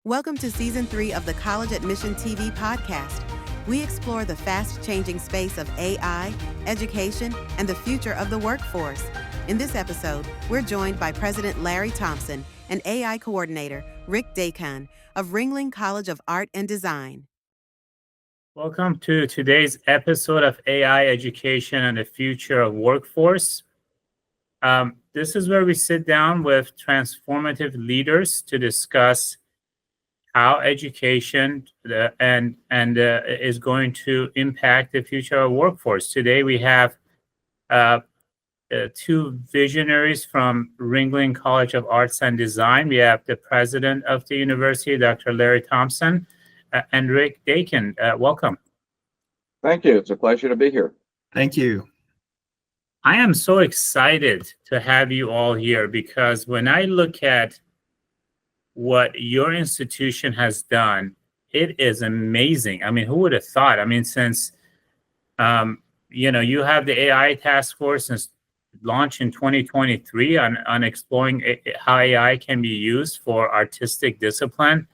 Welcome to Season 3 of the College Admission TV podcast. We explore the fast-changing space of AI, education, and the future of the workforce. In this episode, we're joined by President Larry Thompson and AI Coordinator Rick Dakan of Ringling College of Art and Design. Welcome to today's episode of AI Education and the Future of Workforce. This is where we sit down with transformative leaders to discuss how education is going to impact the future of workforce. Today we have two visionaries from Ringling College of Arts and Design. We have the president of the university, Dr. Larry Thompson, and Rick Dakan. Welcome. Thank you. It's a pleasure to be here. Thank you. I am so excited to have you all here because when I look at what your institution has done, it is amazing. I mean, who would have thought? I mean, since you have the AI task force since launch in 2023 on exploring how AI can be used for artistic discipline.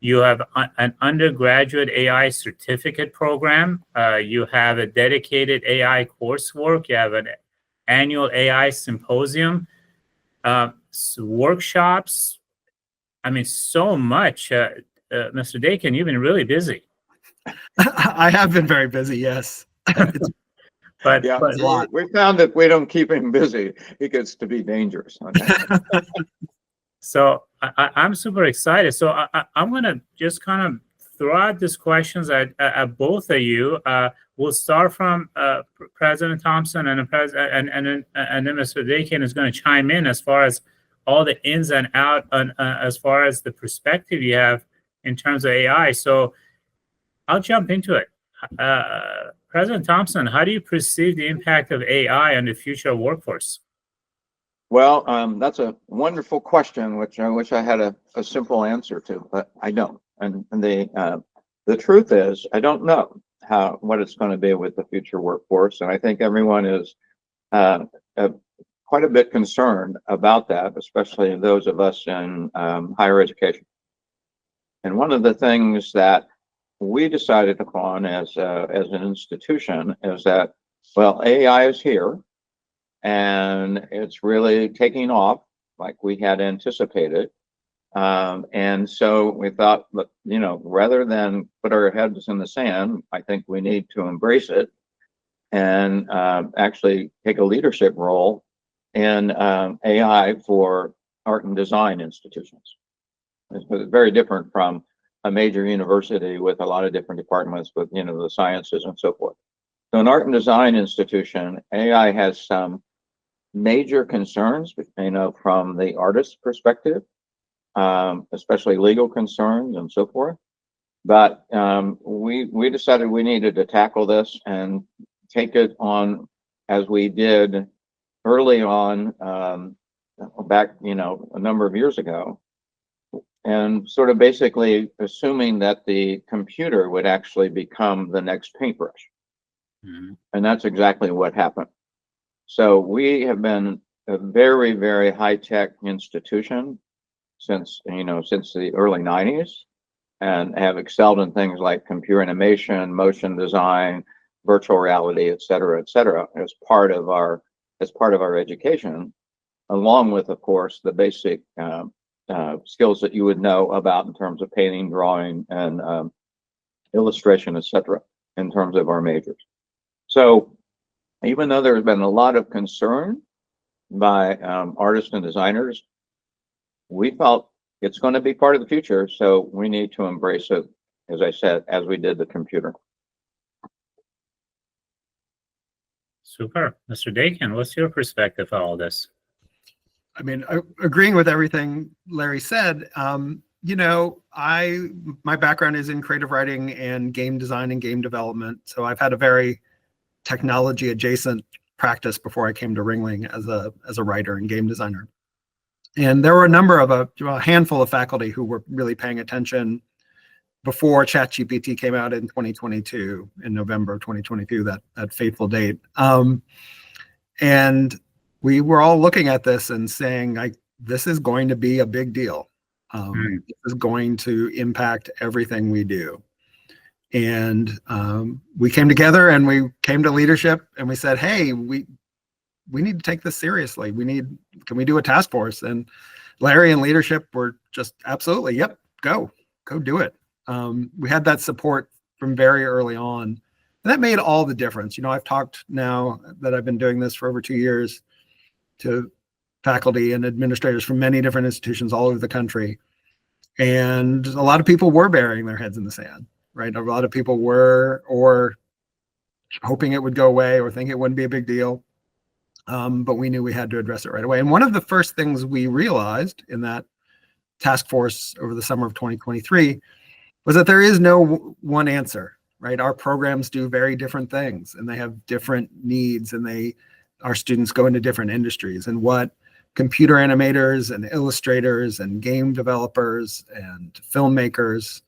You have an undergraduate AI certificate program. You have a dedicated AI coursework. You have an annual AI symposium, workshops. I mean, so much. Mr. Dakan, you've been really busy. I have been very busy, yes. But we found that we don't keep him busy. It gets to be dangerous. So I'm super excited. So I'm going to just kind of throw out these questions at both of you. We'll start from President Thompson, and then Mr. Dakan is going to chime in as far as all the ins and outs, as far as the perspective you have in terms of AI. So I'll jump into it. President Thompson, how do you perceive the impact of AI on the future of workforce? Well, that's a wonderful question, which I wish I had a simple answer to, but I don't. And the truth is, I don't know what it's going to be with the future workforce, and I think everyone is quite a bit concerned about that, especially those of us in higher education. And one of the things that we decided upon as an institution is that, well, AI is here, and it's really taking off like we had anticipated. And so we thought, rather than put our heads in the sand, I think we need to embrace it and actually take a leadership role in AI for art and design institutions. It's very different from a major university with a lot of different departments with, the sciences and so forth. So an art and design institution, AI has some major concerns, from the artist's perspective, especially legal concerns and so forth. But we decided we needed to tackle this and take it on as we did early on back, a number of years ago, and sort of basically assuming that the computer would actually become the next paintbrush. Mm-hmm. And that's exactly what happened. So we have been a very, very high-tech institution since the early 90s, and have excelled in things like computer animation, motion design, virtual reality, et cetera, as part of our education, along with, of course, the basic skills that you would know about in terms of painting, drawing, and illustration, et cetera, in terms of our majors. So even though there's been a lot of concern by artists and designers, we felt it's going to be part of the future, so we need to embrace it, as I said, as we did the computer. Super. Mr. Dakan, what's your perspective on all this? I mean, agreeing with everything Larry said, my background is in creative writing and game design and game development. So I've had a very technology adjacent practice before I came to Ringling as a writer and game designer. And there were a handful of faculty who were really paying attention before ChatGPT came out in 2022, in November of 2022, that fateful date. And we were all looking at this and saying, this is going to be a big deal. This is going to impact everything we do. And we came together and we came to leadership and we said, hey, we need to take this seriously. Can we do a task force? And Larry and leadership were just absolutely, yep, go do it. We had that support from very early on. And that made all the difference. I've talked now that I've been doing this for over 2 years to faculty and administrators from many different institutions all over the country. And a lot of people were burying their heads in the sand, right? A lot of people were, or hoping it would go away or think it wouldn't be a big deal. But we knew we had to address it right away. And one of the first things we realized in that task force over the summer of 2023 was that there is no one answer, right? Our programs do very different things and they have different needs, and our students go into different industries, and what computer animators and illustrators and game developers and filmmakers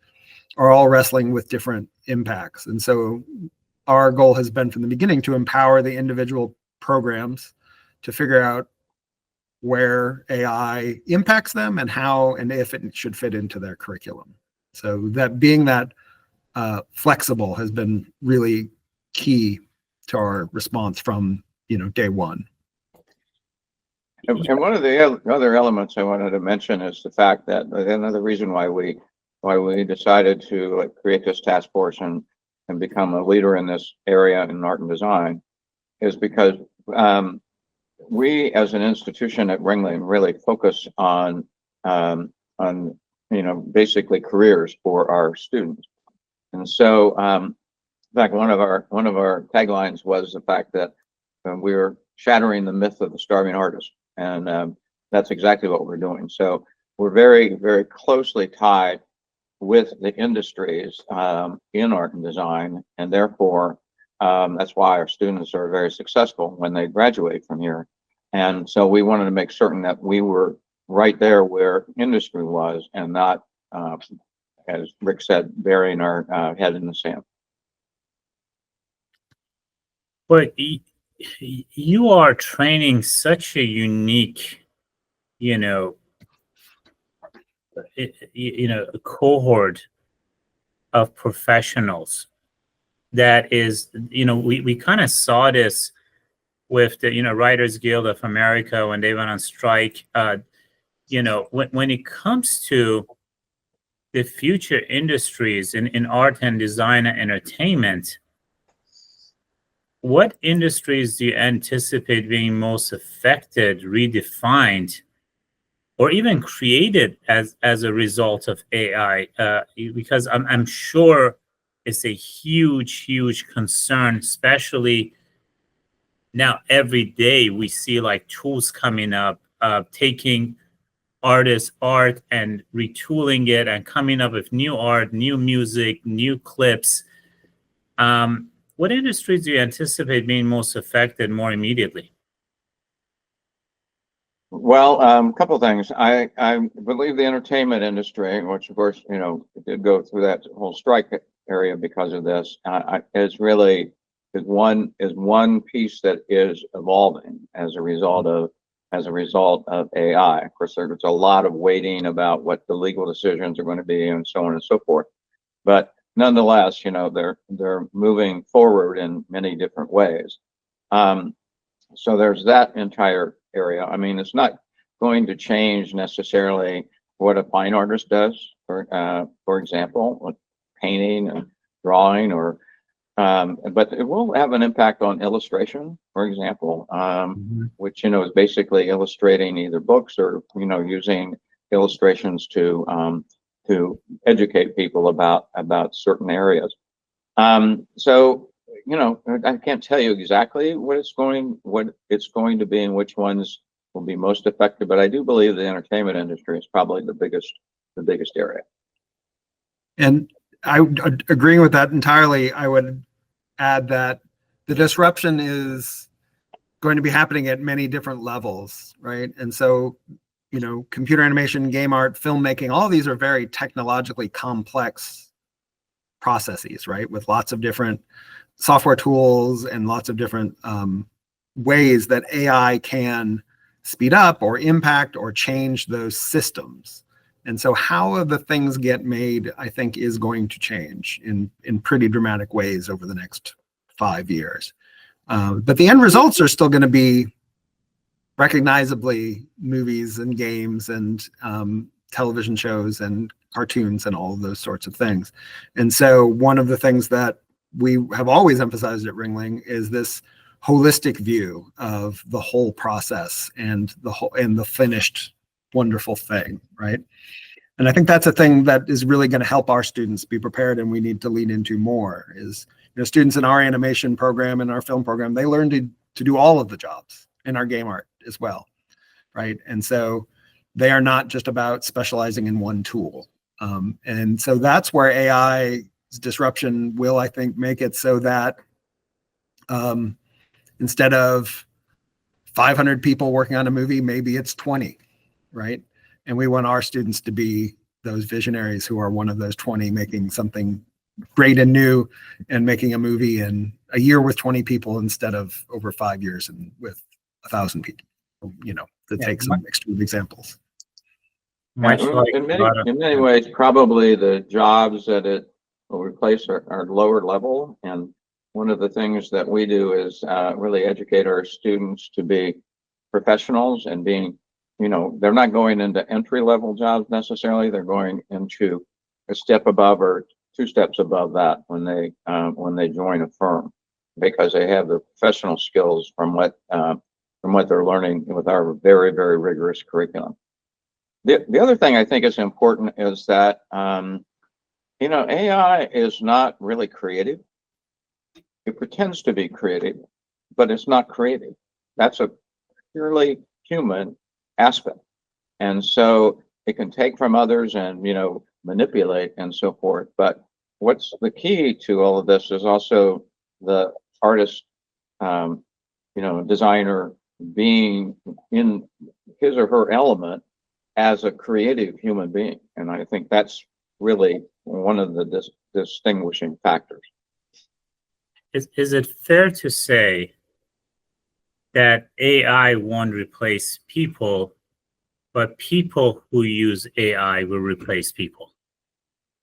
are all wrestling with different impacts. And so our goal has been from the beginning to empower the individual programs to figure out where AI impacts them and how and if it should fit into their curriculum. So that being that flexible has been really key to our response from day one. And one of the other elements I wanted to mention is the fact that another reason why we decided to create this task force and become a leader in this area in art and design is because we as an institution at Ringling really focus on basically careers for our students. And so in fact, one of our taglines was the fact that we were shattering the myth of the starving artist. And that's exactly what we're doing. So we're very, very closely tied with the industries in art and design, and therefore that's why our students are very successful when they graduate from here. And so we wanted to make certain that we were right there where industry was, and not, as Rick said, burying our head in the sand. But you are training such a unique, a cohort of professionals that is, we kind of saw this with the, Writers Guild of America when they went on strike. When it comes to the future industries in art and design and entertainment, what industries do you anticipate being most affected, redefined, or even created as a result of AI? Because I'm sure it's a huge concern, especially now every day we see tools coming up, taking artists' art and retooling it and coming up with new art, new music, new clips. What industries do you anticipate being most affected more immediately? Well, a couple of things. I believe the entertainment industry, which of course, did go through that whole strike area because of this, is one piece that is evolving as a result of AI. Of course, there's a lot of waiting about what the legal decisions are going to be and so on and so forth. But nonetheless, they're moving forward in many different ways. So there's that entire area. I mean, it's not going to change necessarily what a fine artist does, for example, with painting and drawing, but it will have an impact on illustration, for example, which is basically illustrating either books or using illustrations to educate people about certain areas. So I can't tell you exactly what it's going to be and which ones will be most affected, but I do believe the entertainment industry is probably the biggest area. And agreeing with that entirely, I would add that the disruption is going to be happening at many different levels, right? And so, computer animation, game art, filmmaking, all of these are very technologically complex processes, right? With lots of different software tools and lots of different ways that AI can speed up or impact or change those systems. And so how the things get made, I think, is going to change in pretty dramatic ways over the next 5 years. But the end results are still going to be recognizably movies and games and television shows and cartoons and all of those sorts of things. And so one of the things that we have always emphasized at Ringling is this holistic view of the whole process and the finished wonderful thing, right? And I think that's a thing that is really going to help our students be prepared, and we need to lean into more. Is, you know, students in our animation program and our film program, they learn to do all of the jobs in our game art as well, right? And so they are not just about specializing in one tool. And so that's where AI's disruption will, I think, make it so that instead of 500 people working on a movie, maybe it's 20, right? And we want our students to be those visionaries who are one of those 20, making something great and new and making a movie in a year with 20 people instead of over 5 years and with 1,000 people, you know, to take some extreme examples. In many ways, probably the jobs that it will replace are lower level. And one of the things that we do is really educate our students to be professionals and being, you know, they're not going into entry-level jobs necessarily. They're going into a step above or 2 steps above that when they join a firm, because they have the professional skills from what they're learning with our very, very rigorous curriculum. The other thing I think is important is that you know, AI is not really creative. It pretends to be creative, but it's not creative. That's a purely human aspect. And so it can take from others and, you know, manipulate and so forth. But what's the key to all of this is also the artist, you know, designer being in his or her element as a creative human being. And I think that's really one of the distinguishing factors. Is it fair to say that AI won't replace people, but people who use AI will replace people?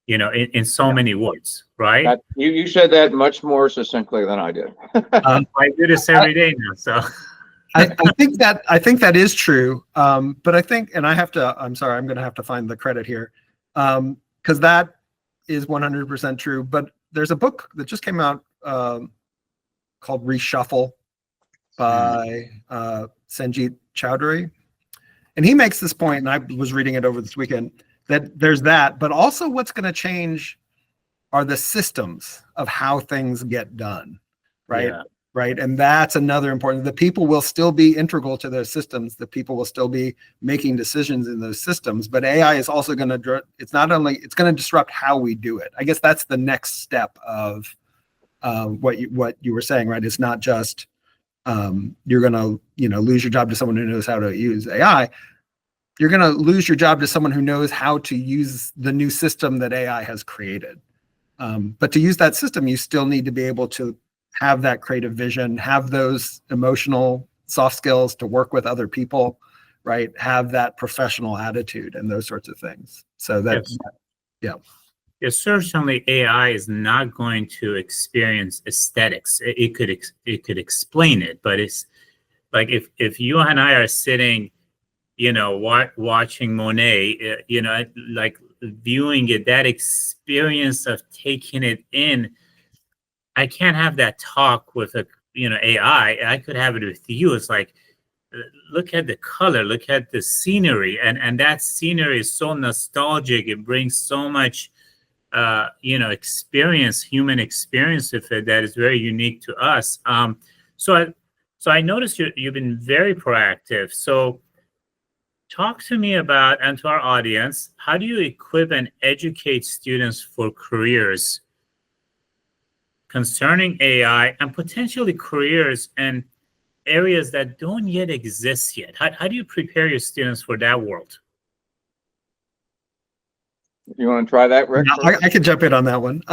You know, in so many words, right? You said that much more succinctly than I did. I do this every day now, so. I think that is true. But I think, and I'm sorry, I'm going to have to find the credit here, because that is 100% true. But there's a book that just came out called Reshuffle by Sanjeet Chowdhury. And he makes this point, and I was reading it over this weekend, that there's that, but also what's going to change are the systems of how things get done, right? Yeah. Right. And that's another important, the people will still be integral to those systems. The people will still be making decisions in those systems, but AI is also going to, it's going to disrupt how we do it. I guess that's the next step of what you were saying, right? It's not just you're going to, you know, lose your job to someone who knows how to use AI. You're going to lose your job to someone who knows how to use the new system that AI has created. But to use that system, you still need to be able to have that creative vision, have those emotional soft skills to work with other people, right? Have that professional attitude and those sorts of things. So that's, yes. Yeah, certainly AI is not going to experience aesthetics. It could explain it, but it's like if you and I are sitting, you know, watching Monet, you know, like viewing it, that experience of taking it in, I can't have that talk with a, you know, AI. I could have it with you. It's like, look at the color, look at the scenery, and that scenery is so nostalgic. It brings so much, you know, human experience with it that is very unique to us. So I noticed you've been very proactive. So talk to me about, and to our audience, how do you equip and educate students for careers concerning AI and potentially careers and areas that don't yet exist yet? How do you prepare your students for that world? You want to try that, Rick? I can jump in on that one.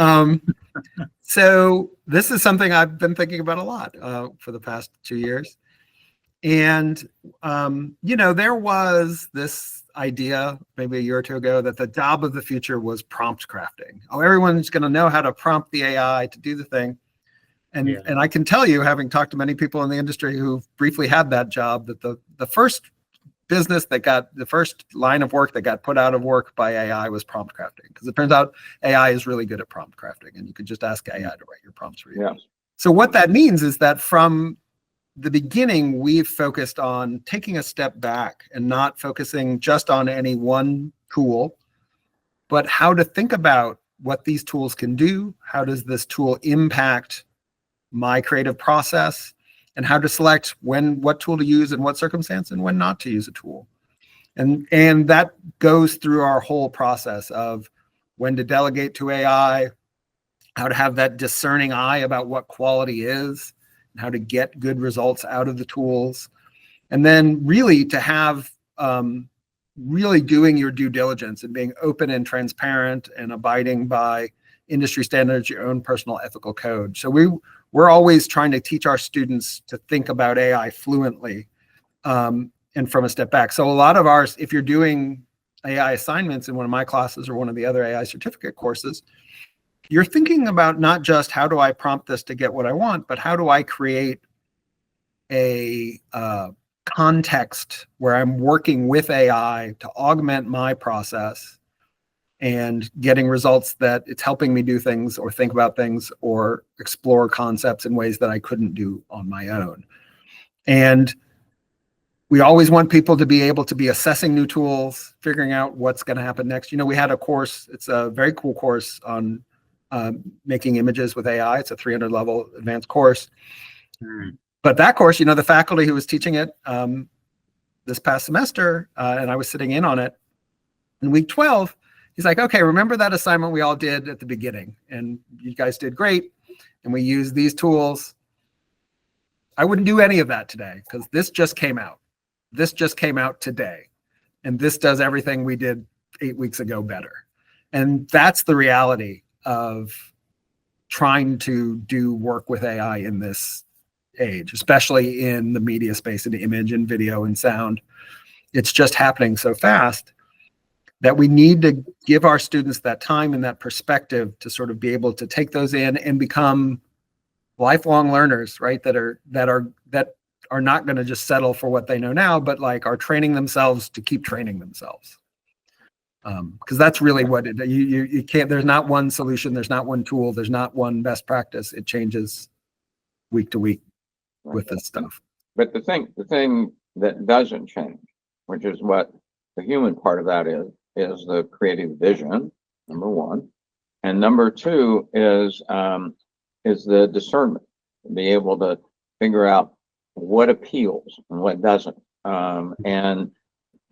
So this is something I've been thinking about a lot for the past 2 years. And, there was this idea maybe a year or two ago that the job of the future was prompt crafting. Oh, everyone's going to know how to prompt the AI to do the thing. And I can tell you, having talked to many people in the industry who briefly had that job, that the first business that got the first line of work that got put out of work by AI was prompt crafting, because it turns out AI is really good at prompt crafting, and you could just ask AI to write your prompts for you. Yeah. So what that means is that from the beginning, we've focused on taking a step back and not focusing just on any one tool, but how to think about what these tools can do. How does this tool impact my creative process, and how to select what tool to use in what circumstance and when not to use a tool. And that goes through our whole process of when to delegate to AI, how to have that discerning eye about what quality is, and how to get good results out of the tools. And then really to have really doing your due diligence and being open and transparent and abiding by industry standards, your own personal ethical code. So we're always trying to teach our students to think about AI fluently and from a step back. So a lot of ours, if you're doing AI assignments in one of my classes or one of the other AI certificate courses, you're thinking about not just how do I prompt this to get what I want, but how do I create a context where I'm working with AI to augment my process and getting results that it's helping me do things or think about things or explore concepts in ways that I couldn't do on my own. And we always want people to be able to be assessing new tools, figuring out what's going to happen next. We had a course, it's a very cool course on making images with AI. It's a 300-level advanced course. But that course, the faculty who was teaching it this past semester, and I was sitting in on it, in week 12, he's like, okay, remember that assignment we all did at the beginning, and you guys did great, and we used these tools. I wouldn't do any of that today because this just came out. This just came out today, and this does everything we did 8 weeks ago better. And that's the reality of trying to do work with AI in this age, especially in the media space, in image and video and sound. It's just happening so fast that we need to give our students that time and that perspective to sort of be able to take those in and become lifelong learners, right? That are not going to just settle for what they know now, but like are training themselves to keep training themselves. Because that's really what you can't. There's not one solution. There's not one tool. There's not one best practice. It changes week to week with this stuff. But the thing that doesn't change, which is what the human part of that is the creative vision, number one, and number two is the discernment, be able to figure out what appeals and what doesn't. And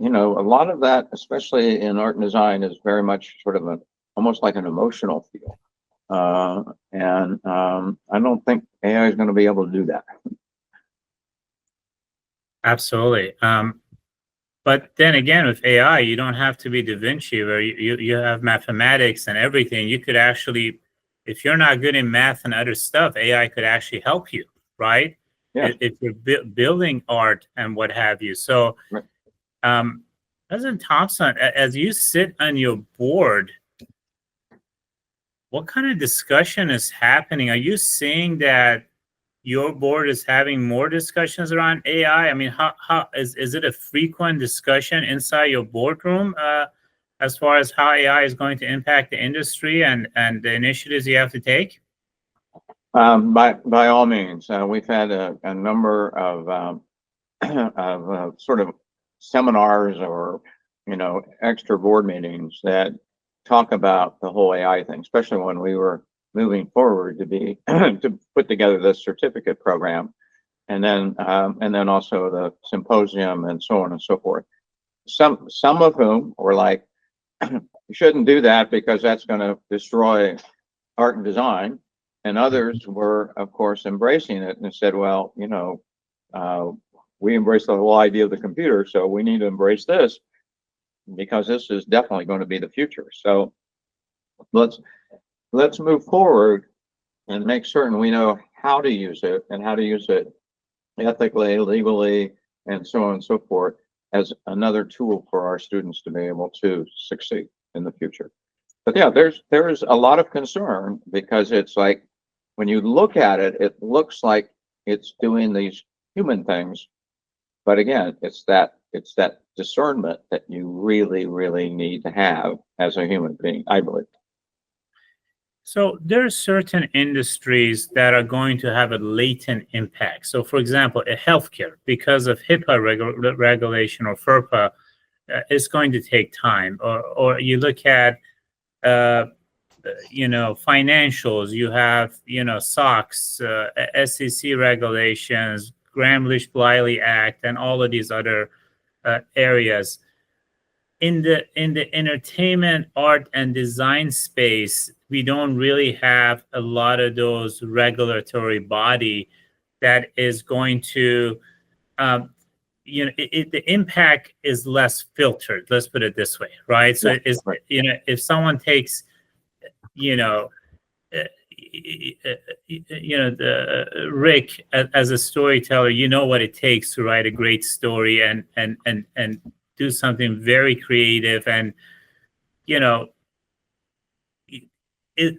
a lot of that, especially in art and design, is very much sort of almost like an emotional feel. And I don't think AI is going to be able to do that. Absolutely. But then again, with AI, you don't have to be Da Vinci, where you have mathematics and everything. You could actually, if you're not good in math and other stuff, AI could actually help you, right? Yes. If you're building art and what have you. So, right. President Thompson, as you sit on your board, what kind of discussion is happening? Are you seeing that your board is having more discussions around AI? I mean, how is it a frequent discussion inside your boardroom as far as how AI is going to impact the industry and the initiatives you have to take? By all means, we've had a number of sort of seminars or extra board meetings that talk about the whole AI thing, especially when we were moving forward to put together the certificate program, and then also the symposium and so on and so forth. Some of whom were like, you shouldn't do that because that's going to destroy art and design, and others were, of course, embracing it and said, well, we embrace the whole idea of the computer, so we need to embrace this because this is definitely going to be the future. So let's move forward and make certain we know how to use it and how to use it ethically, legally, and so on and so forth as another tool for our students to be able to succeed in the future. But yeah, there's a lot of concern because it's like when you look at it, it looks like it's doing these human things, but again, it's that discernment that you really, really need to have as a human being, I believe. So there are certain industries that are going to have a latent impact. So, for example, healthcare, because of HIPAA regulation or FERPA, it's going to take time. Or you look at, financials. You have, SOX, SEC regulations, Gramm-Leach-Bliley Act, and all of these other areas. In the entertainment, art, and design space, we don't really have a lot of those regulatory body that is going to, the impact is less filtered. Let's put it this way, right? So Right. If someone takes, Rick as a storyteller, you know what it takes to write a great story and do something very creative, and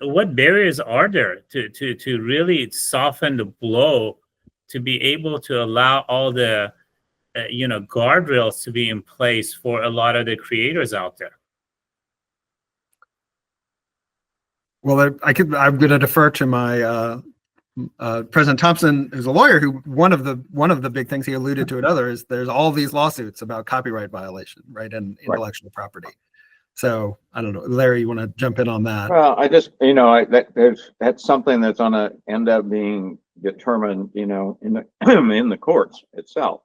what barriers are there to really soften the blow, to be able to allow all the guardrails to be in place for a lot of the creators out there? Well, I'm going to defer to my President Thompson, who's a lawyer, who one of the big things he alluded to another is there's all these lawsuits about copyright violation, right, and intellectual property. So I don't know, Larry, you want to jump in on that? Well, I just, that's something that's going to end up being determined, in the in the courts itself,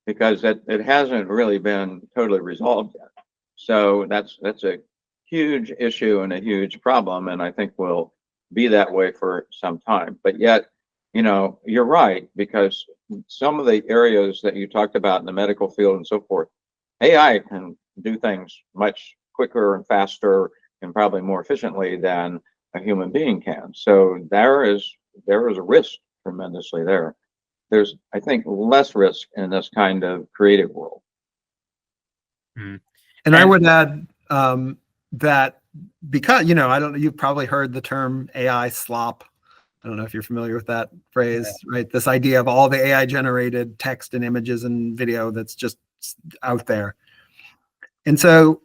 because it hasn't really been totally resolved yet. So that's a huge issue and a huge problem, and I think will be that way for some time. But yet, you're right, because some of the areas that you talked about in the medical field and so forth, AI can do things much quicker and faster and probably more efficiently than a human being can. So there is a risk tremendously there. There's, I think, less risk in this kind of creative world. Mm-hmm. And I would add that because, you've probably heard the term AI slop. I don't know if you're familiar with that phrase, right? This idea of all the AI generated text and images and video that's just out there. And so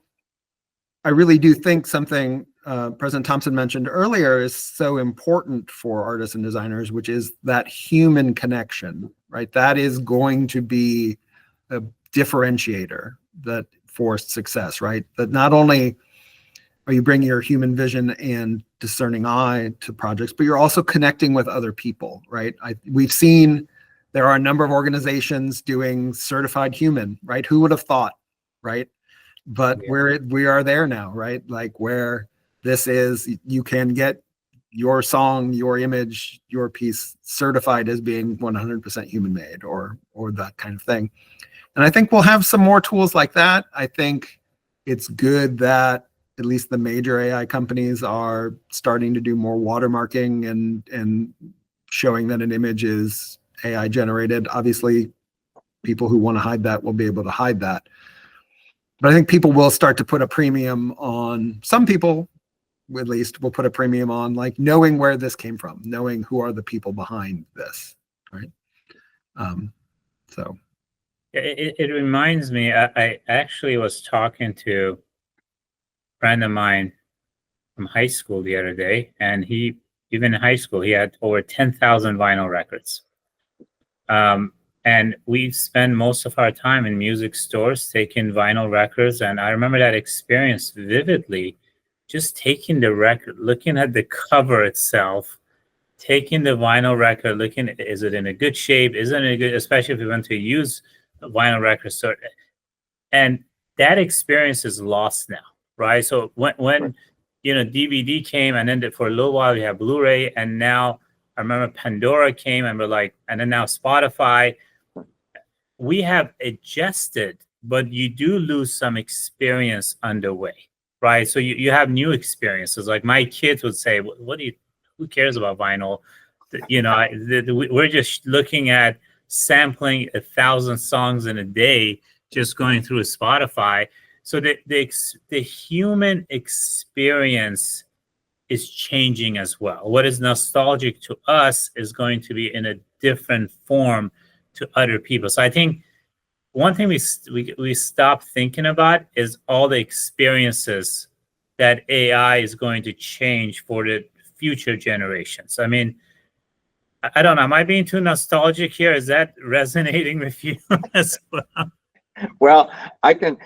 I really do think something President Thompson mentioned earlier is so important for artists and designers, which is that human connection, right? That is going to be a differentiator that for success, right? That not only are you bringing your human vision and discerning eye to projects, but you're also connecting with other people, right? We've seen there are a number of organizations doing certified human, right? Who would have thought, right? But we are there now, right? Like where this is, you can get your song, your image, your piece certified as being 100% human made or that kind of thing. And I think we'll have some more tools like that. I think it's good that at least the major AI companies are starting to do more watermarking and showing that an image is AI generated. Obviously, people who want to hide that will be able to hide that. But I think people will start to put a premium on, some people at least will put a premium on like knowing where this came from, knowing who are the people behind this, right? So. It reminds me, I actually was talking to a friend of mine from high school the other day, and even in high school, he had over 10,000 vinyl records. And we spend most of our time in music stores taking vinyl records. And I remember that experience vividly, just taking the record, looking at the cover itself, taking the vinyl record, looking, is it in a good shape? Isn't it good? Especially if we went to use a vinyl record store. And that experience is lost now, right? So when DVD came, and then for a little while we had Blu-ray, and now I remember Pandora came, and and then now Spotify. We have adjusted, but you do lose some experience on the way, right? So you have new experiences. Like my kids would say, who cares about vinyl? We're just looking at sampling 1,000 songs in a day, just going through Spotify. So the human experience is changing as well. What is nostalgic to us is going to be in a different form to other people. So I think one thing we stop thinking about is all the experiences that AI is going to change for the future generations. I mean, I don't know, am I being too nostalgic here? Is that resonating with you as well? Well, I can,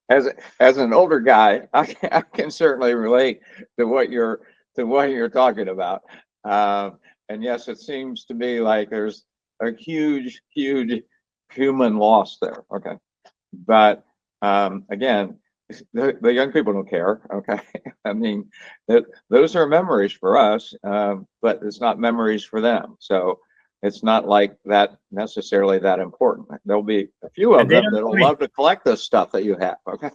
as an older guy, I can certainly relate to what you're talking about. And yes, it seems to me like there's a huge human loss there. Okay, but again, the young people don't care. Okay, I mean, those are memories for us, but it's not memories for them. So it's not like that necessarily that important. There'll be a few of them that'll love to collect this stuff that you have. Okay.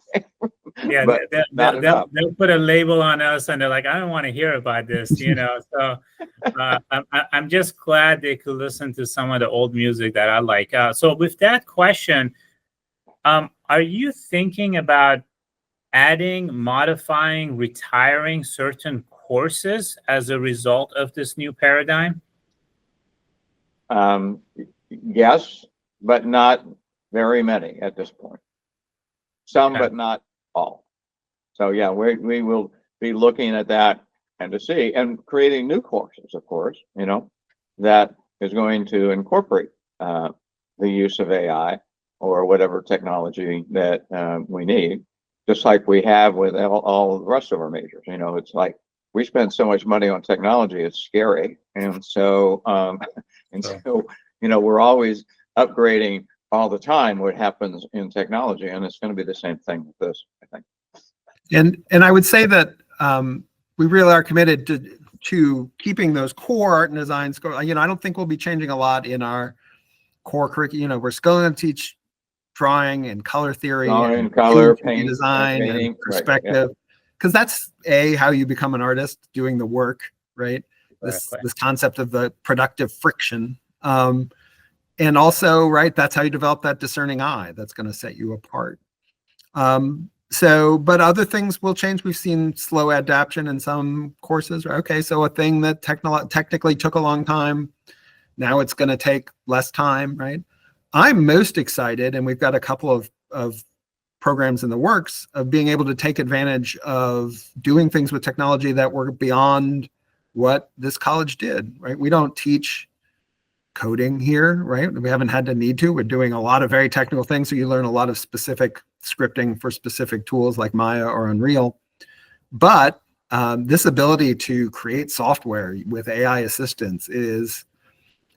Yeah, but they'll put a label on us and they're like, I don't want to hear about this, you know. So I'm just glad they could listen to some of the old music that I like. So with that question, are you thinking about adding, modifying, retiring certain courses as a result of this new paradigm? Yes, but not very many at this point. Some, Okay. but not all. So yeah, we will be looking at that and to see and creating new courses, of course, you know, that is going to incorporate the use of AI or whatever technology that we need, just like we have with all the rest of our majors. You know, it's like we spend so much money on technology, it's scary. And so, so, you know, we're always upgrading all the time what happens in technology, and it's going to be the same thing with this, I think. And I would say that we really are committed to keeping those core art and design scores. You know, I don't think we'll be changing a lot in our core curriculum. You know, we're still going to teach drawing and color theory, and color, paint, design, and perspective, right, because that's how you become an artist, doing the work, right? This concept of the productive friction. And also, right, that's how you develop that discerning eye that's going to set you apart. So, but other things will change. We've seen slow adaptation in some courses. Okay, so a thing that technically took a long time, now it's going to take less time, right? I'm most excited, and we've got a couple of programs in the works of being able to take advantage of doing things with technology that were beyond what this college did, right? We don't teach coding here, right? We haven't had the need to. We're doing a lot of very technical things, so you learn a lot of specific scripting for specific tools like Maya or Unreal. But this ability to create software with AI assistance is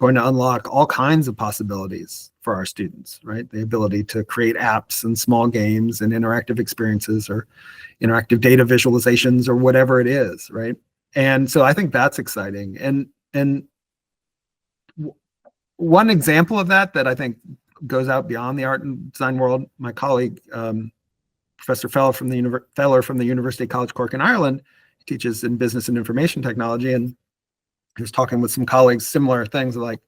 going to unlock all kinds of possibilities for our students, right? The ability to create apps and small games and interactive experiences or interactive data visualizations or whatever it is, right? And so I think that's exciting. And one example of that I think goes out beyond the art and design world, my colleague, Professor Feller from the University College Cork in Ireland, teaches in business and information technology, and he was talking with some colleagues, similar things like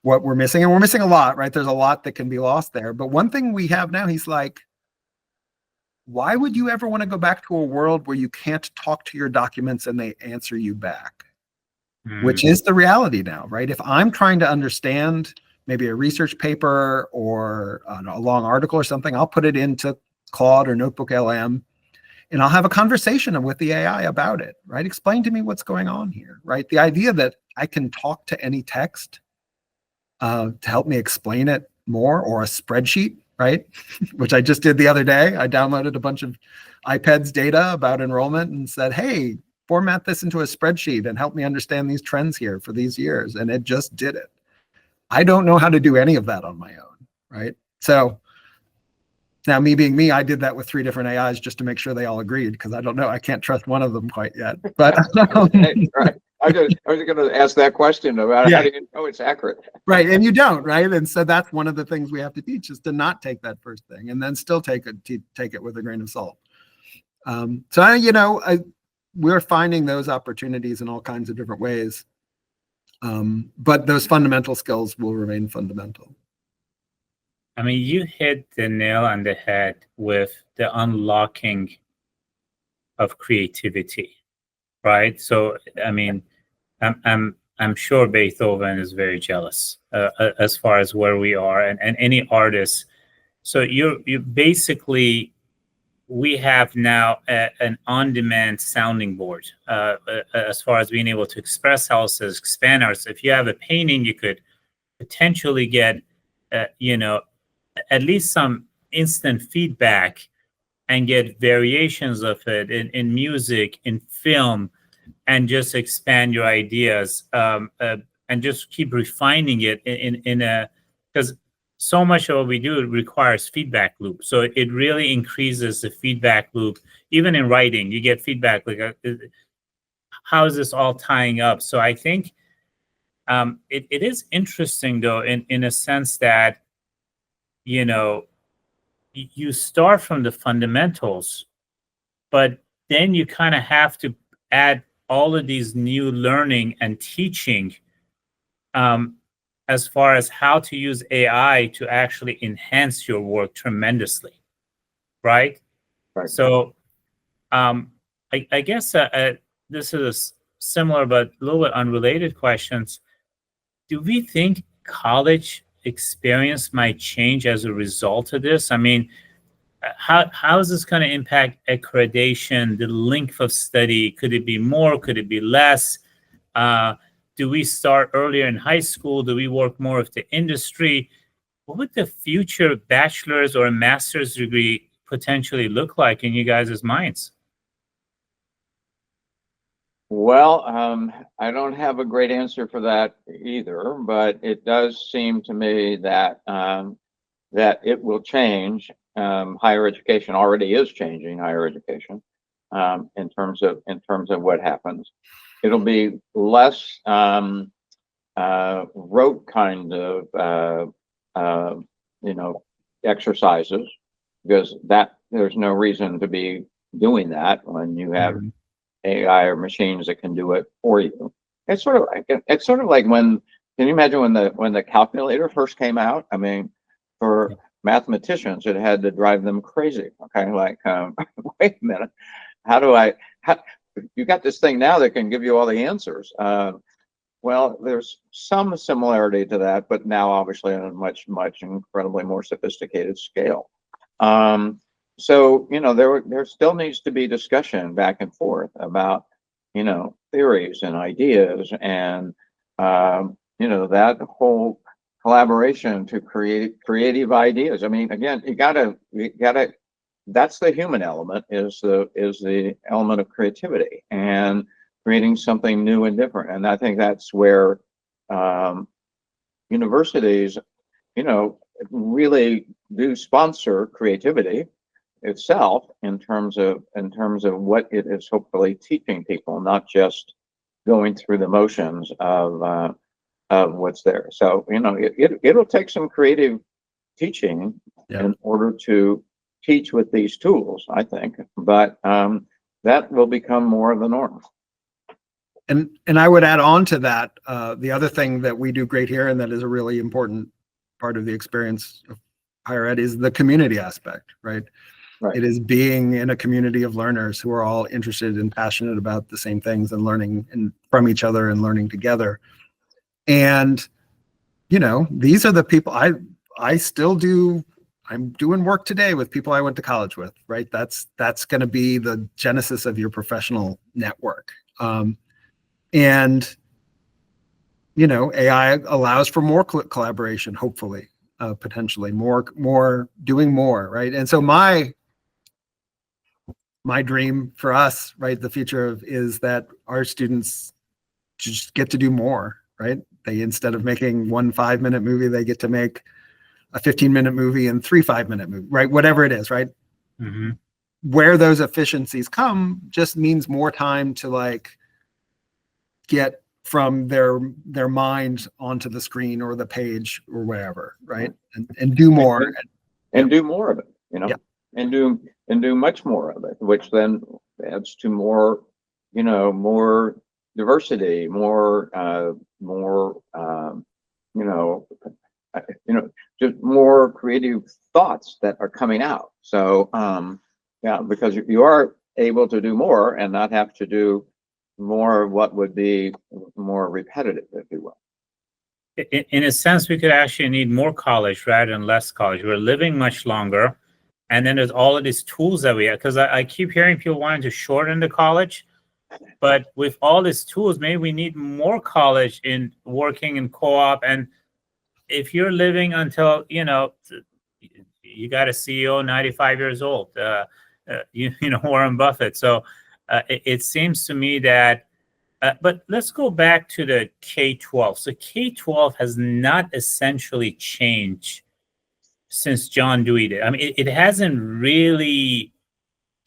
what we're missing, and we're missing a lot, right? There's a lot that can be lost there. But one thing we have now, he's like, why would you ever want to go back to a world where you can't talk to your documents and they answer you back? Which is the reality now, right? If I'm trying to understand maybe a research paper or a long article or something, I'll put it into Claude or Notebook LM, and I'll have a conversation with the AI about it, right? Explain to me what's going on here, right? The idea that I can talk to any text to help me explain it more, or a spreadsheet, right? Which I just did the other day. I downloaded a bunch of iPad's data about enrollment and said, hey, format this into a spreadsheet and help me understand these trends here for these years. And it just did it. I don't know how to do any of that on my own, right? So now, me being me, I did that with 3 different AIs just to make sure they all agreed, because I don't know, I can't trust one of them quite yet. But right. I was going to ask that question about how do you know it's accurate? Right, and you don't, right? And so that's one of the things we have to teach, is to not take that first thing and then still take it with a grain of salt. So we're finding those opportunities in all kinds of different ways. But those fundamental skills will remain fundamental. I mean, you hit the nail on the head with the unlocking of creativity, right? So, I mean, I'm sure Beethoven is very jealous as far as where we are, and any artist. So you basically, we have now an on-demand sounding board as far as being able to express ourselves, expand ourselves. If you have a painting, you could potentially get, at least some instant feedback and get variations of it in music, in film, and just expand your ideas and just keep refining it in a, because so much of what we do requires feedback loop. So it really increases the feedback loop. Even in writing, you get feedback like, how is this all tying up? So I think it is interesting, though, in a sense that, you start from the fundamentals, but then you kind of have to add all of these new learning and teaching as far as how to use AI to actually enhance your work tremendously, right? Right. So I guess this is similar but a little bit unrelated questions. Do we think college experience might change as a result of this? I mean, how is this going to impact accreditation, the length of study? Could it be more? Could it be less? Do we start earlier in high school? Do we work more with the industry? What would the future bachelor's or master's degree potentially look like in you guys' minds? Well, I don't have a great answer for that either, but it does seem to me that that it will change. Higher education already is changing higher education in terms of what happens. It'll be less rote kind of exercises, because that there's no reason to be doing that when you have AI or machines that can do it for you. It's sort of like when, can you imagine when the calculator first came out? I mean, for mathematicians, it had to drive them crazy. Okay, like wait a minute, you got this thing now that can give you all the answers. Well, there's some similarity to that, but now obviously on a much incredibly more sophisticated scale. So, there still needs to be discussion back and forth about, theories and ideas and, that whole collaboration to create creative ideas. I mean, again, you gotta, that's the human element, is the element of creativity and creating something new and different. And I think that's where universities, really do sponsor creativity itself in terms of what it is hopefully teaching people, not just going through the motions of what's there. So it'll take some creative teaching in order to teach with these tools, I think, but that will become more of the norm. And I would add on to that, the other thing that we do great here, and that is a really important part of the experience of higher ed, is the community aspect, right? Right. It is being in a community of learners who are all interested and passionate about the same things and learning from each other and learning together. And, these are the people I still do. I'm doing work today with people I went to college with, right? That's going to be the genesis of your professional network. And, AI allows for more collaboration, hopefully, potentially more doing more, right? And so my dream for us, right, the future is that our students just get to do more, right? They, instead of making 1 5-minute movie, they get to make a 15-minute movie and 3 5-minute movie, right? Whatever it is, right? Mm-hmm. Where those efficiencies come just means more time to get from their mind onto the screen or the page or whatever, right? And do more. And do more of it, and do much more of it, which then adds to more, more diversity, more you know, just more creative thoughts that are coming out. So yeah, because you are able to do more and not have to do more of what would be more repetitive, if you will. In a sense, we could actually need more college rather than less college. We're living much longer. And then there's all of these tools that we have. Because I keep hearing people wanting to shorten the college. But with all these tools, maybe we need more college in working in co-op. And if you're living until, you got a CEO 95 years old, Warren Buffett. So it seems to me that but let's go back to the K-12. So K-12 has not essentially changed since John Dewey did. I mean, it hasn't really,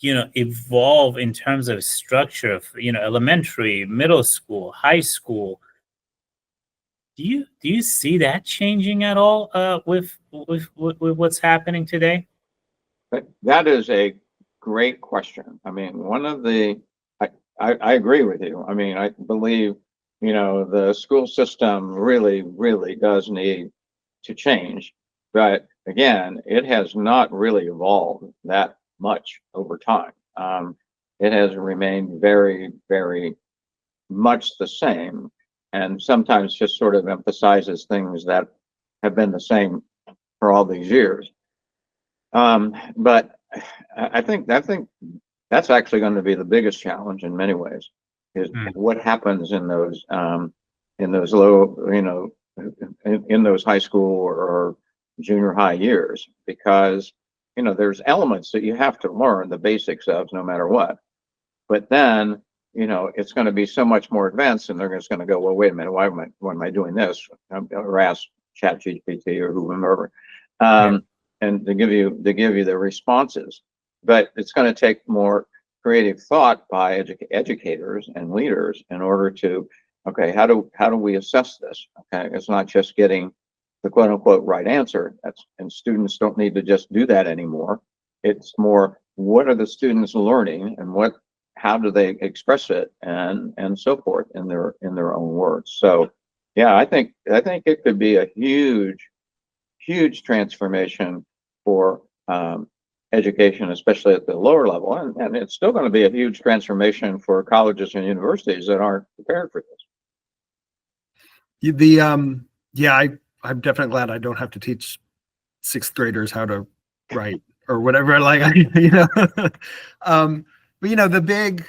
evolved in terms of structure of, elementary, middle school, high school. Do you see that changing at all with what's happening today? That is a great question. I mean, I agree with you. I mean, I believe, the school system really, really does need to change. But again, it has not really evolved that much over time. It has remained very, very much the same, and sometimes just sort of emphasizes things that have been the same for all these years. But I think that's actually going to be the biggest challenge in many ways, is what happens in those low, in those high school or junior high years, because there's elements that you have to learn the basics of no matter what. But then it's going to be so much more advanced, and they're just going to go, well, wait a minute, why am I doing this? Or ask ChatGPT or whomever, and to give you the responses. But it's going to take more creative thought by educators and leaders in order to, okay, how do we assess this? Okay, it's not just getting the quote unquote right answer. And students don't need to just do that anymore. It's more, what are the students learning, and how do they express it, and so forth in their own words. So yeah, I think it could be a huge transformation for education, especially at the lower level, and it's still going to be a huge transformation for colleges and universities that aren't prepared for this. I'm definitely glad I don't have to teach sixth graders how to write or whatever. But the big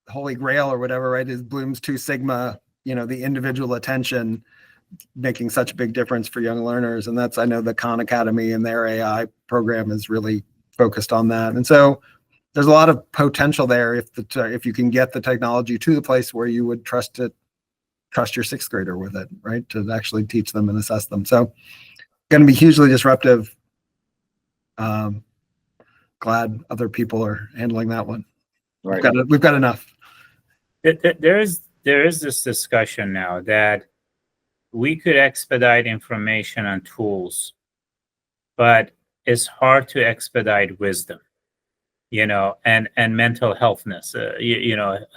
holy grail or whatever, right, is Bloom's 2 Sigma. The individual attention making such a big difference for young learners. And I know the Khan Academy and their AI program is really focused on that. And so there's a lot of potential there if you can get the technology to the place where you would trust your sixth grader with it, right, to actually teach them and assess them. So going to be hugely disruptive. Glad other people are handling that one. Right. We've got enough. There is this discussion now that we could expedite information on tools, but it's hard to expedite wisdom, and mental healthness,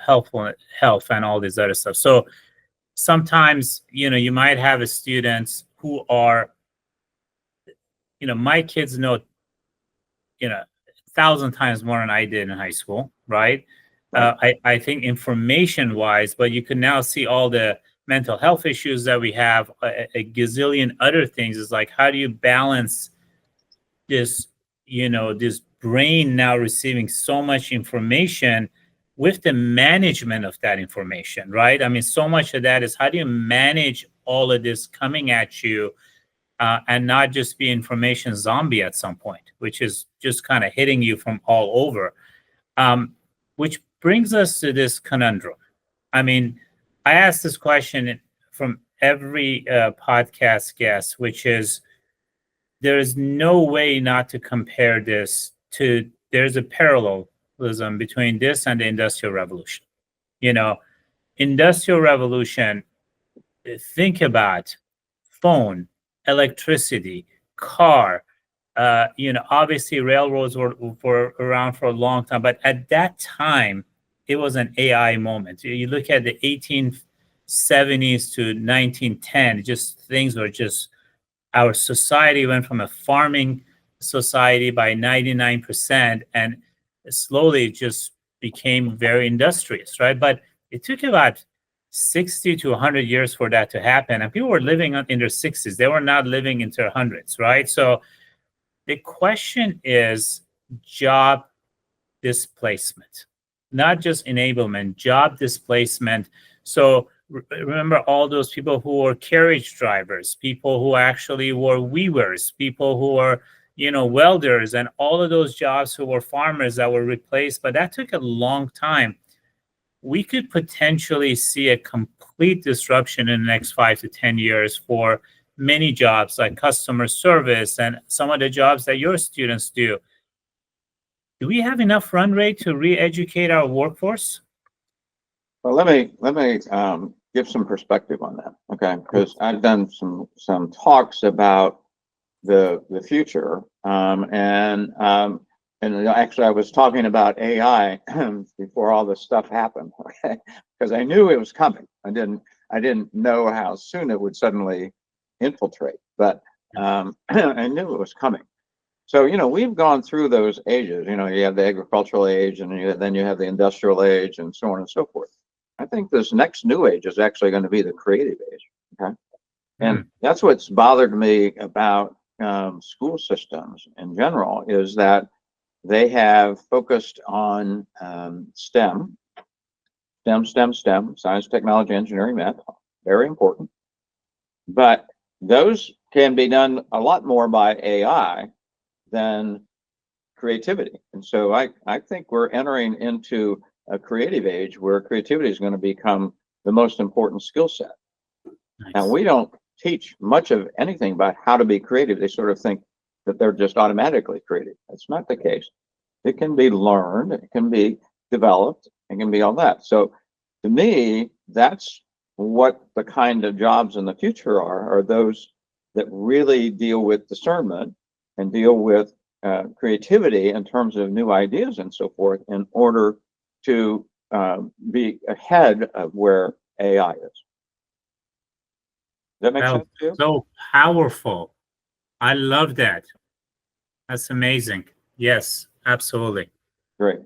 health and all this other stuff. So sometimes, you might have students who are, my kids know, 1,000 times more than I did in high school, right? I think information-wise, but you can now see all the mental health issues that we have, a gazillion other things. Is like, how do you balance this, this brain now receiving so much information with the management of that information, right? I mean, so much of that is, how do you manage all of this coming at you and not just be information zombie at some point, which is just kind of hitting you from all over, which brings us to this conundrum. I mean, I ask this question from every podcast guest, which is, there is no way not to compare this to, there's a parallelism between this and the Industrial Revolution. Industrial Revolution, think about phone, electricity, car, obviously railroads were around for a long time, but at that time, it was an AI moment. You look at the 1870s to 1910, just things were just, our society went from a farming society by 99%, and slowly it just became very industrious, right? But it took about 60 to 100 years for that to happen. And people were living in their 60s. They were not living into their hundreds, right? So the question is job displacement, not just enablement, job displacement. So remember all those people who were carriage drivers, people who actually were weavers, people who were, welders, and all of those jobs who were farmers that were replaced. But that took a long time. We could potentially see a complete disruption in the next 5 to 10 years for many jobs like customer service and some of the jobs that your students do. Do we have enough run rate to re-educate our workforce? Well, let me give some perspective on that, okay? Because I've done some talks about the future, and actually I was talking about AI before all this stuff happened, okay? Because I knew it was coming. I didn't know how soon it would suddenly infiltrate, but I knew it was coming. So, we've gone through those ages. You have the agricultural age, and then you have the industrial age, and so on and so forth. I think this next new age is actually going to be the creative age, okay? And that's what's bothered me about school systems in general, is that they have focused on STEM, science, technology, engineering, math, very important. But those can be done a lot more by AI than creativity. And so I think we're entering into a creative age where creativity is going to become the most important skill set. Nice. And we don't teach much of anything about how to be creative. They sort of think that they're just automatically creative. That's not the case. It can be learned, it can be developed, it can be all that. So to me, that's what the kind of jobs in the future are those that really deal with discernment and deal with creativity in terms of new ideas and so forth, in order to be ahead of where AI is. Does that make sense to you? So powerful. I love that. That's amazing. Yes, absolutely. Great.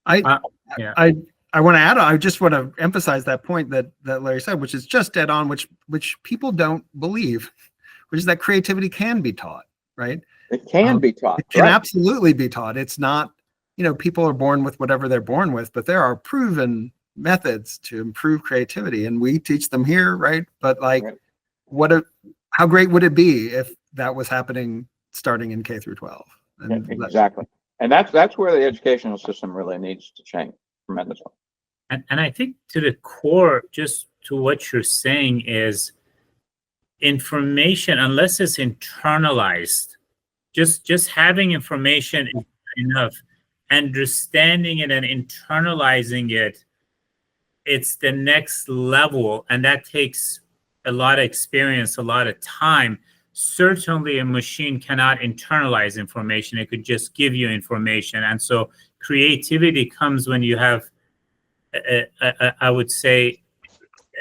I want to add on. I just want to emphasize that point that Larry said, which is just dead on, which people don't believe, which is that creativity can be taught, right? It can be taught. It can absolutely be taught. It's not, people are born with whatever they're born with, but there are proven methods to improve creativity, and we teach them here, right? But how great would it be if that was happening starting in K through 12? And exactly. And that's where the educational system really needs to change tremendously. And I think to the core, just to what you're saying, is information, unless it's internalized, just having information is enough. Understanding it and internalizing it, it's the next level, and that takes a lot of experience, a lot of time. Certainly a machine cannot internalize information. It could just give you information. And so creativity comes when you have, I would say,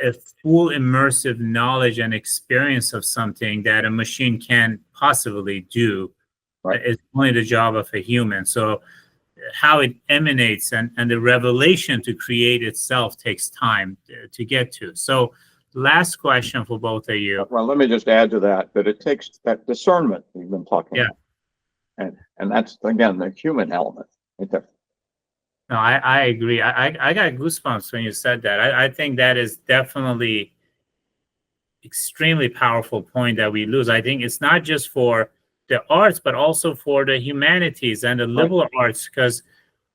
a full immersive knowledge and experience of something that a machine can't possibly do. Right. It's only the job of a human. So how it emanates and the revelation to create itself takes time to get to. So last question for both of you. Well, let me just add to that it takes that discernment we've been talking about. And that's, again, the human element right there. No, I agree. I got goosebumps when you said that. I think that is definitely extremely powerful point that we lose. I think it's not just for the arts, but also for the humanities and the liberal arts, because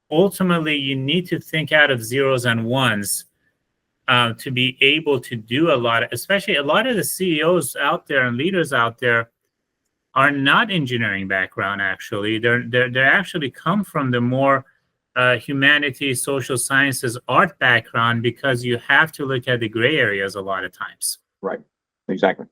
ultimately you need to think out of zeros and ones to be able to do a lot, especially a lot of the CEOs out there and leaders out there are not engineering background. Actually, they actually come from the more humanities, social sciences, art background, because you have to look at the gray areas a lot of times. Right. Exactly.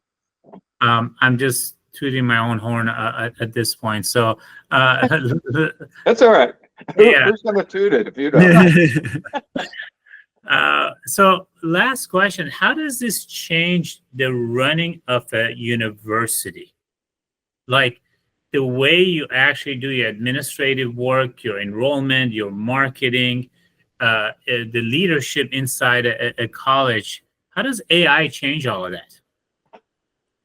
I'm just tooting my own horn at this point. So that's all right. Yeah. Who's going to toot it if you don't? So last question, how does this change the running of a university? Like the way you actually do your administrative work, your enrollment, your marketing, the leadership inside a college. How does AI change all of that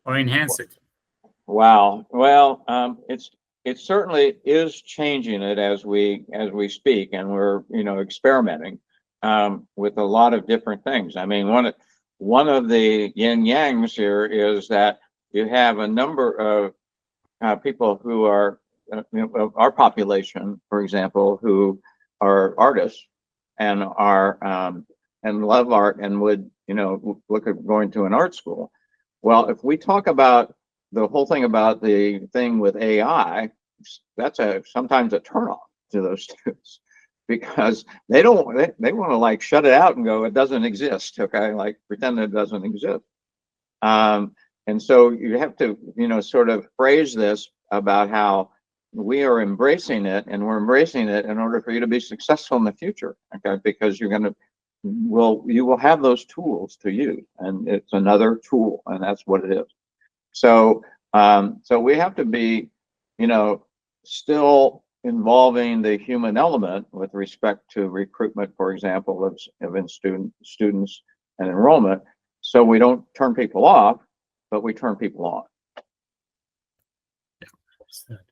or enhance it? Wow. Well, it certainly is changing it as we speak, and we're experimenting with a lot of different things. I mean, one of the yin yangs here is that you have a number of people who are of our population, for example, who are artists and are and love art and would look at going to an art school. Well, if we talk about the whole thing about the thing with AI, that's sometimes a turnoff to those students, because they want to like shut it out and go, it doesn't exist. Okay, like pretend it doesn't exist. And so you have to sort of phrase this about how we are embracing it, and we're embracing it in order for you to be successful in the future. Okay, because you will have those tools to use, and it's another tool, and that's what it is. So we have to be, still involving the human element with respect to recruitment, for example, of students and enrollment, so we don't turn people off, but we turn people on.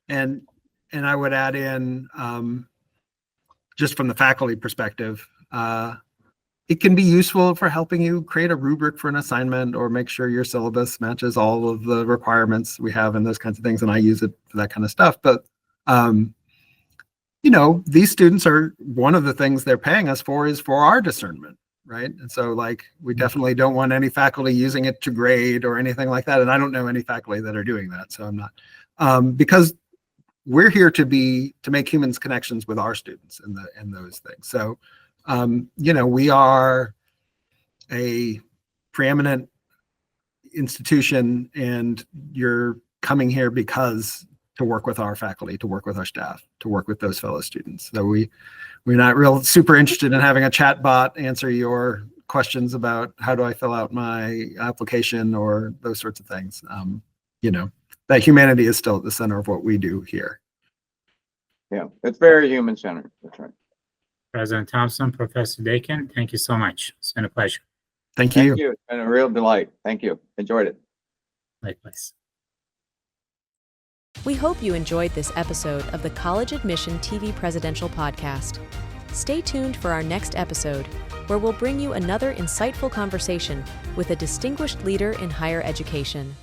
And I would add in, just from the faculty perspective, it can be useful for helping you create a rubric for an assignment or make sure your syllabus matches all of the requirements we have and those kinds of things. And I use it for that kind of stuff. But, these students are, one of the things they're paying us for is for our discernment, right? And so like, we definitely don't want any faculty using it to grade or anything like that. And I don't know any faculty that are doing that. So I'm not, because we're here to make humans connections with our students and those things. So, we are a preeminent institution, and you're coming here to work with our faculty, to work with our staff, to work with those fellow students. So we're not real super interested in having a chat bot answer your questions about how do I fill out my application or those sorts of things. That humanity is still at the center of what we do here. Yeah, it's very human-centered. That's right. President Thompson, Professor Dakan, thank you so much. It's been a pleasure. Thank you. Thank you. It's been a real delight. Thank you. Enjoyed it. Likewise. We hope you enjoyed this episode of the College Admission TV Presidential Podcast. Stay tuned for our next episode, where we'll bring you another insightful conversation with a distinguished leader in higher education.